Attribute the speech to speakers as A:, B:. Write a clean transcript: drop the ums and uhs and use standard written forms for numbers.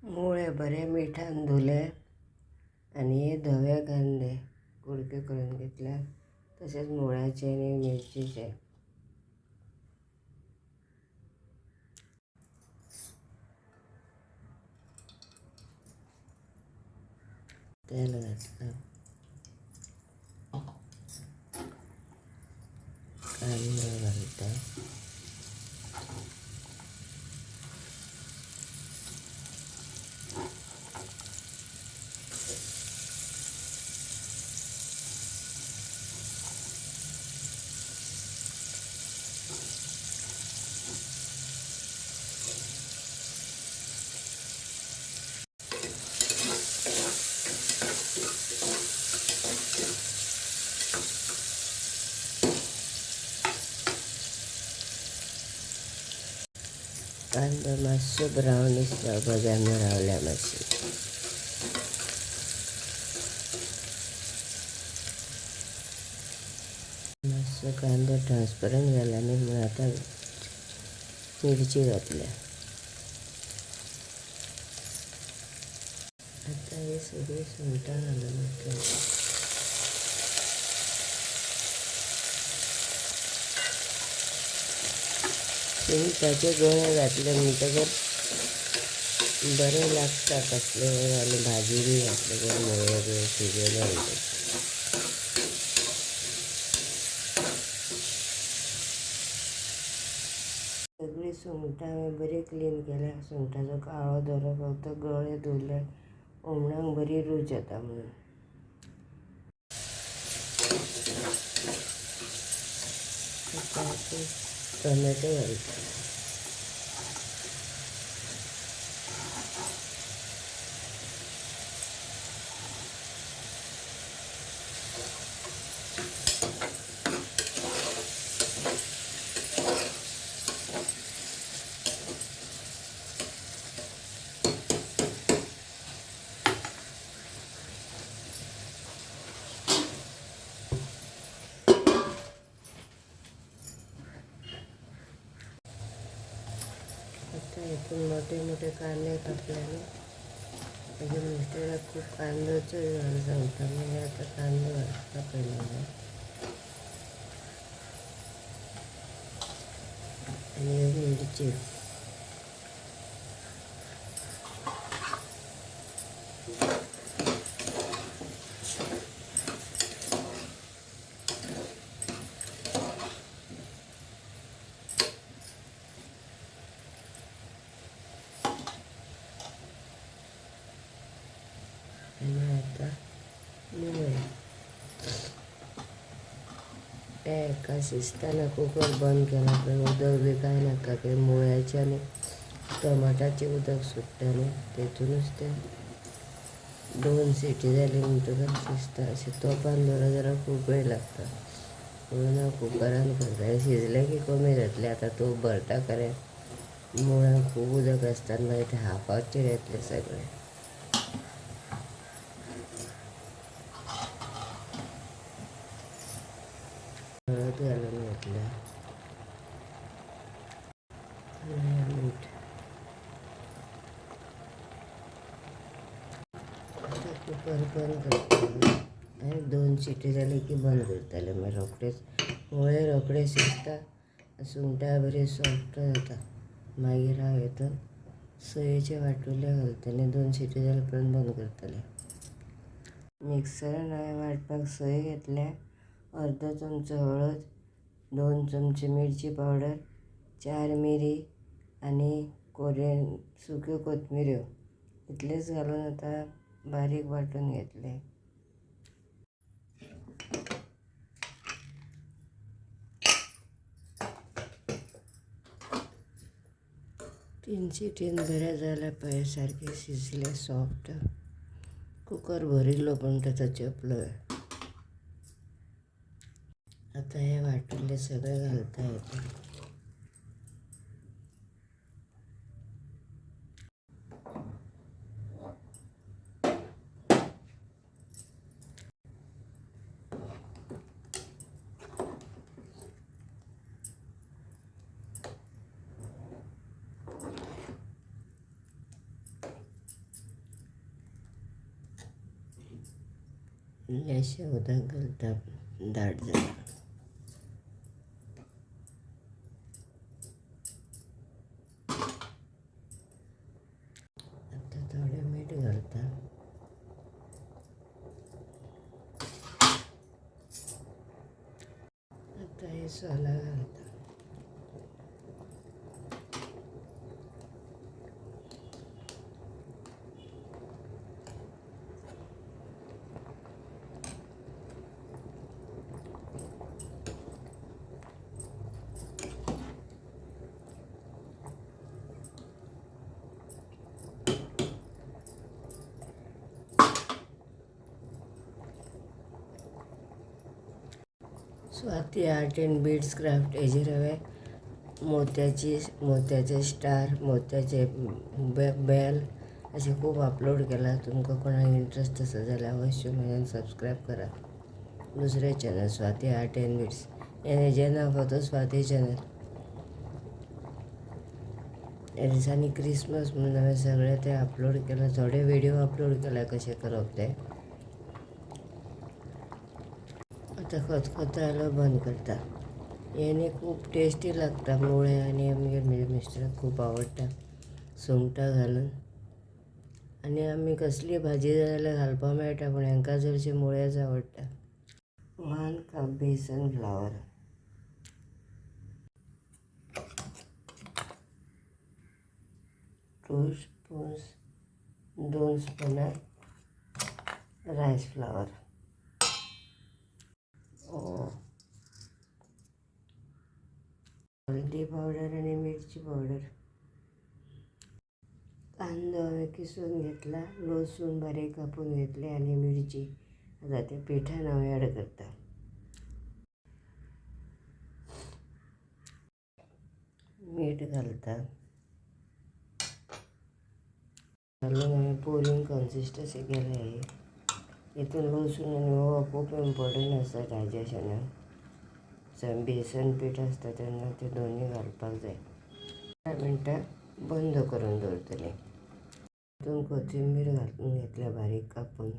A: मुळे बरे मिठान धुले आणि धवे कांदे कुडके करून घेतल्या, तसेच मुळ्याचे आणि मिरचीचे. तेल घातलं, कांदे घालता, कांदो मातसो ब्रावनीश भजान रावल्या मातशी. मातसो कांदो ट्रान्सपरंट जाला आनी मग आता मिरची घातल्या. आता हे सगळी सुंगटां घालून घातल्या. सुंगटाचे गळे घातले म्हणटकर बरें लागता कसले. आनी भाजी बी घातले मुळे बी शिजले म्हणटकर. सगळी सुंगटां हांवें बरी क्लीन केल्या. सुंगटाचो काळो दोरो फक्त गळे धुले, हुमणाक बरी रूच येता म्हणून. टोमॅटो घालता. आता हितून मोठे मोठे कांदे कापल्याने माझ्या मिस्टराक खूप कांदोच सांगता. म्हणजे आता कांदो घालता पहिल्यांदा आणि मिरची. आणि आता मुळे एका शिजताना कुकर बंद केला तर उदक बी काय नाका. ते मुळ्याचे आणि टमाटाचे उदक सुट्टाले तेतूनच ते 2 सिटी जाली म्हणटकर शिजता. अशें तोपान दवरल्यार जरा खूब वेळ लागता म्हणून हांव कुकरान करता. शिजलें की कमी जातलें. आता तोप भरता खरें, मुळ्यांक खूब उदक आसता आनी मागीर ते हांफावचेर येतले सगळे. हळद घालून घेतल्या, मीठ. आता कुकर बंद करता आनी 2 शिटी जाली की बंद करतलें. मागीर रोखडेच मुळे रोखडे शिजता, सुंगटां बरी सॉफ्ट जाता. मागीर हांव हितून सोयेचे वांटुले घालतलें. 2 शिटी जाले उपरांत बंद करतलें. मिक्सरान हांवें वांटपाक सोय घेतल्या, अर्दो चमचो हळद, 2 चमचे मिरची पावडर, 4 मिरी आनी सुक्यो कोथमिऱ्यो इतलेंच घालून आतां बारीक वांटून घेतलें. 3 शिटीन बरें जालें पळय, सारकें शिजलें सॉफ्ट. कुकर भरिल्लो पण ताचो चेपलो. आता हे वांटिल्लें सगळें घालता हितून. इल्लेशें उदक घालता दाट जाता. आतां थोडें मीठ घालता. आतां हे सोलां घालता. Swati art and beads craft हेजेर हांवें मोत्याचे स्टार, मोत्याचे बेल अशें खूब अपलोड केला. तुमकां कोणाक इंट्रस्ट आसा जाल्यार अवश्य म्हज्यान सबस्क्रायब करा. दुसरें channel Swati art and beads, हेजें नांव फक्त स्वाती चॅनल. ह्या दिसांनी क्रिसमस म्हणून हांवें सगळें तें अपलोड केलां. थोडे व्हिडियो अपलोड केला कशें करप तें. आतां खतखतो जालो बंद करता. हें खूब टेस्टी लागता मुळे आनी म्हज्या मिस्टराक खूब आवडटा सुंगटां घालून. आनी आमी कसली भाजी जाय जाल्यार घालपाक मेळटा, पूण हांकां चडशे मुळेच आवडटा. 1 कप बेसन फ्लावर, 2 स्पून रायस फ्लावर, हळदी पावडर आनी मिरची पावडर. कांदो हांवें किसून घेतला, लसूण बारीक कापून घेतले आनी मिरची. आतां ते पिठान हांव ऍड करता. मीठ घालता. घालून हांवें पोरींग कन्सिस्टन्सी केल्या ही. हितून लसूण आनी ओवा खूब इम्पॉर्टंट आसा डायजेशनाक. बेसन पीठ आसता तेन्ना ते दोनूय घालपाक जाय. 15 मिनटां बंद करून दवरतलें. हितून कोथिंबीर घालून घेतल्या बारीक कापून.